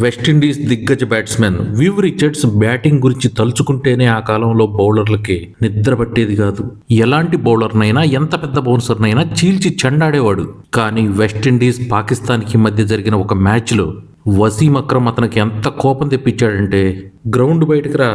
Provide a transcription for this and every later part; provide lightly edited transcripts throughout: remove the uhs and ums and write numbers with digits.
West Indies దిగ్గజ batsmen వివ్ Richards batting గురించి తలుచుకుంటేనే ఆ కాలంలో బౌలర్లకి నిద్ర పట్టేది కాదు. ఎలాంటి బౌలర్నైనా ఎంత పెద్ద బౌన్సర్నైనా చీల్చి చెండాడేవాడు. కానీ వెస్టిండీస్ పాకిస్తాన్కి మధ్య జరిగిన ఒక మ్యాచ్లో వసీం అక్రమ్ అతనికి ఎంత కోపం తెప్పించాడంటే, గ్రౌండ్ బయటకు రా,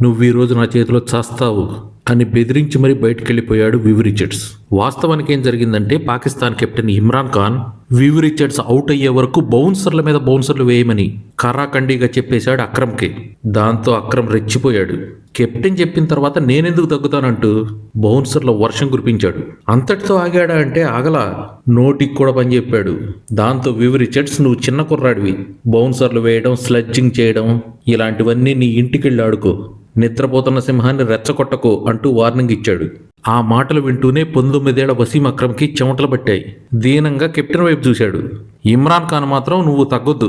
నువ్వు ఈరోజు నా చేతిలో చేస్తావు అని బెదిరించి మరీ బయటకెళ్లిపోయాడు వివ్ రిచర్డ్స్. వాస్తవానికి ఏం జరిగిందంటే, పాకిస్తాన్ కెప్టెన్ ఇమ్రాన్ ఖాన్ వివ్ రిచర్డ్స్ అవుట్ అయ్యే వరకు బౌన్సర్ల మీద బౌన్సర్లు వేయమని కరాఖండిగా చెప్పేశాడు అక్రమ్కి. దాంతో అక్రమ్ రెచ్చిపోయాడు. కెప్టెన్ చెప్పిన తర్వాత నేనెందుకు తగ్గుతానంటూ బౌన్సర్ల వర్షం కురిపించాడు. అంతటితో ఆగాడా అంటే ఆగలా, నోటికి కూడా పని చెప్పాడు. దాంతో వివ్ రిచర్డ్స్, నువ్వు చిన్న కుర్రాడివి, బౌన్సర్లు వేయడం, స్లెడ్జింగ్ చేయడం ఇలాంటివన్నీ నీ ఇంటికెళ్ళి ఆడుకో, నిద్రపోతున్న సింహాన్ని రెచ్చగొట్టకు అంటూ వార్నింగ్ ఇచ్చాడు. ఆ మాటలు వింటూనే 19 ఏళ్ల వసీం అక్రమ్కి చెమటలు పట్టాయి. దీనంగా కెప్టెన్ వైపు చూశాడు. ఇమ్రాన్ ఖాన్ మాత్రం, నువ్వు తగ్గొద్దు,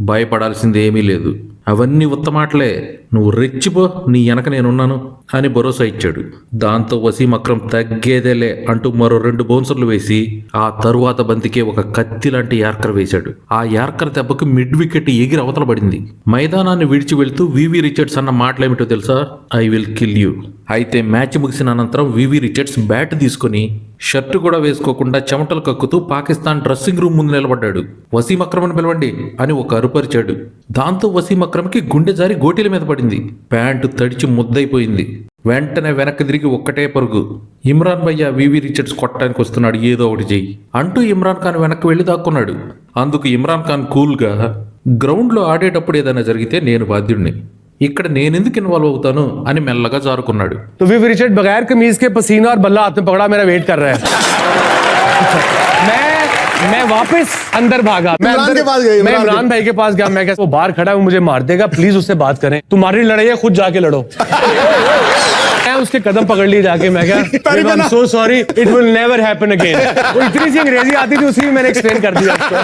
భయపడాల్సింది ఏమీ లేదు, అవన్నీ ఉత్తమాటలే, నువ్వు రెచ్చిపో, నీ వెనక నేనున్నాను అని భరోసా ఇచ్చాడు. దాంతో వసీం అక్రమ్ తగ్గేదేలే అంటూ మరో 2 బౌన్సర్లు వేసి ఆ తరువాత బంతికే ఒక కత్తి లాంటి యార్కర్ వేశాడు. ఆ యార్కర్ దెబ్బకు మిడ్ వికెట్ ఎగిరి అవతల పడింది. మైదానాన్ని విడిచి వెళ్తూ వివి రిచర్డ్స్ అన్న మాటలేమిటో తెలుసా? I will kill you. అయితే మ్యాచ్ ముగిసిన అనంతరం వివి రిచర్డ్స్ బ్యాట్ తీసుకుని షర్టు కూడా వేసుకోకుండా చెమటలు కక్కుతూ పాకిస్తాన్ డ్రెస్సింగ్ రూమ్ ముందు నిలబడ్డాడు. వసీం అక్రమ్ని పిలవండి అని ఒక అరుపరిచాడు. దాంతో వసీం అక్రమ్కి గుండె జారి గోటీల మీద పడింది. ప్యాంటు తడిచి ముద్దైపోయింది. వెంటనే వెనక్కి తిరిగి ఒక్కటే పరుగు. ఇమ్రాన్ భయ్య, వివి రిచర్డ్స్ కొట్టడానికి వస్తున్నాడు, ఏదో ఒకటి చెయ్యి అంటూ ఇమ్రాన్ ఖాన్ వెనక్కి వెళ్ళి దాక్కున్నాడు. అందుకు ఇమ్రాన్ ఖాన్ కూల్గా, గ్రౌండ్లో ఆడేటప్పుడు ఏదైనా జరిగితే నేను బాధ్యుడిని, ఇక్కడ నేనెందుకు ఇన్వాల్వ్ అవుతాను అని మెల్లగా జారుకున్నాడు. तो विवी रिचर्ड बगैर कमीज के पसीना और बल्ला हाथ में पकड़ा मेरा वेट कर रहा है. मैं वापस अंदर भागा. मैं इमरान भाई के पास गया. मैं क्या, वो बाहर खड़ा है, वो मुझे मार देगा, प्लीज उससे बात करें. तुम्हारी लड़ाई है, खुद जाके लड़ो. मैं उसके कदम पकड़ लिए जाके. मैं क्या, I am so sorry, it will never happen again. वो इतनी सी अंग्रेजी आती थी, उसी में मैंने एक्सप्लेन कर दिया उसको.